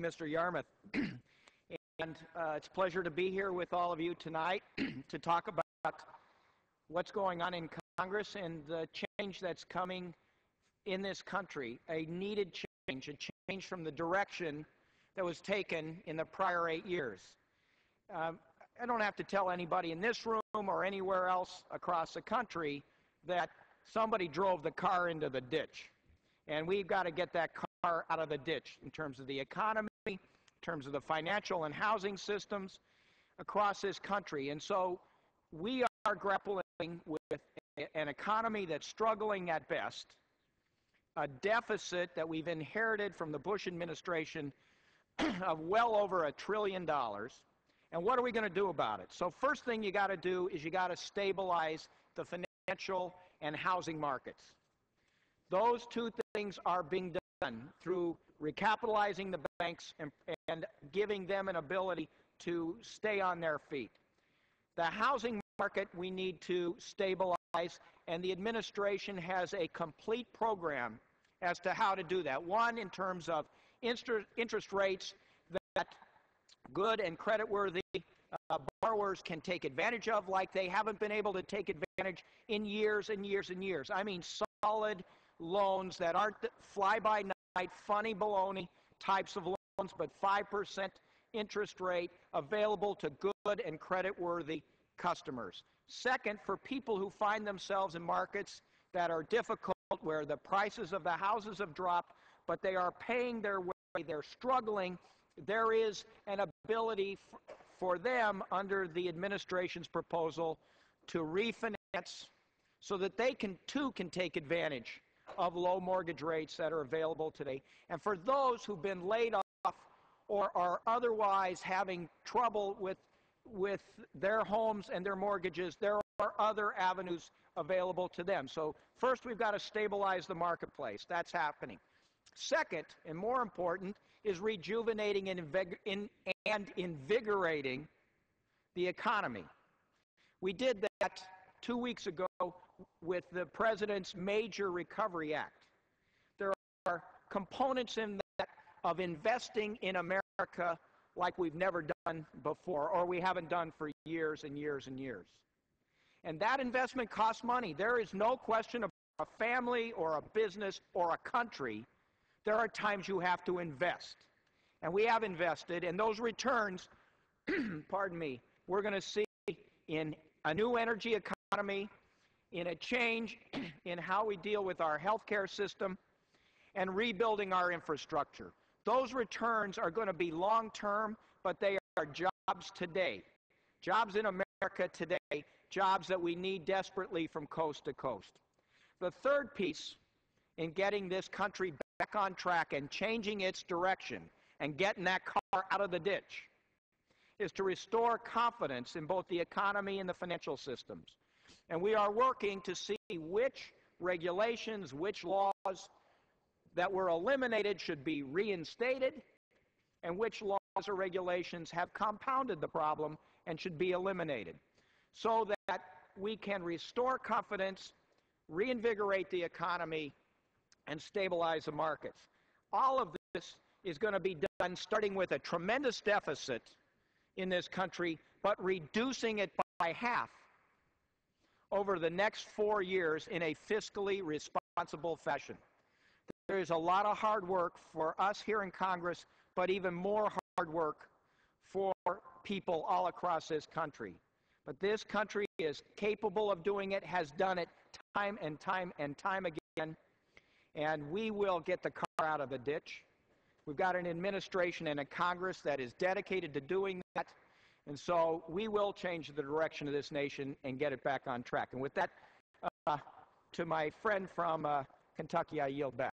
Mr. Yarmuth. And it's a pleasure to be here with all of you tonight to talk about what's going on in Congress and the change that's coming in this country, a needed change, a change from the direction that was taken in the prior 8 years. I don't have to tell anybody in this room or anywhere else across the country that somebody drove the car into the ditch. And we've got to get that car out of the ditch in terms of the economy, in terms of the financial and housing systems across this country. And so we are grappling with an economy that's struggling at best, a deficit that we've inherited from the Bush administration of well over $1 trillion. And what are we going to do about it? So first thing you got to do is you got to stabilize the financial and housing markets. Those two things are being done through recapitalizing the banks and giving them an ability to stay on their feet. The housing market we need to stabilize, and the administration has a complete program as to how to do that. One, in terms of interest rates that good and creditworthy borrowers can take advantage of like they haven't been able to take advantage in years and years and years. I mean solid loans that aren't fly-by-night, funny baloney types of loans, but 5% interest rate available to good and creditworthy customers. Second, for people who find themselves in markets that are difficult, where the prices of the houses have dropped, but they are paying their way, they're struggling, there is an ability for them under the administration's proposal to refinance so that they too can take advantage of low mortgage rates that are available today. And for those who've been laid off or are otherwise having trouble with their homes and their mortgages, there are other avenues available to them. So first we've got to stabilize the marketplace. That's happening. Second, and more important, is rejuvenating and invigorating the economy. We did that 2 weeks ago with the President's Major Recovery Act. There are components in that of investing in America like we've never done before, or we haven't done for years and years and years. And that investment costs money. There is no question about a family or a business or a country. There are times you have to invest. And we have invested, and those returns, pardon me, we're going to see in a new energy economy, in a change in how we deal with our healthcare system, and rebuilding our infrastructure. Those returns are going to be long-term, but they are jobs today. Jobs in America today, jobs that we need desperately from coast to coast. The third piece in getting this country back on track and changing its direction and getting that car out of the ditch is to restore confidence in both the economy and the financial systems. And we are working to see which regulations, which laws that were eliminated should be reinstated, and which laws or regulations have compounded the problem and should be eliminated, so that we can restore confidence, reinvigorate the economy, and stabilize the markets. All of this is going to be done starting with a tremendous deficit in this country, but reducing it by half over the next 4 years in a fiscally responsible fashion. There is a lot of hard work for us here in Congress, but even more hard work for people all across this country. But this country is capable of doing it, has done it time and time and time again, and we will get the car out of the ditch. We've got an administration and a Congress that is dedicated to doing that, and so we will change the direction of this nation and get it back on track. And with that, to my friend from Kentucky, I yield back.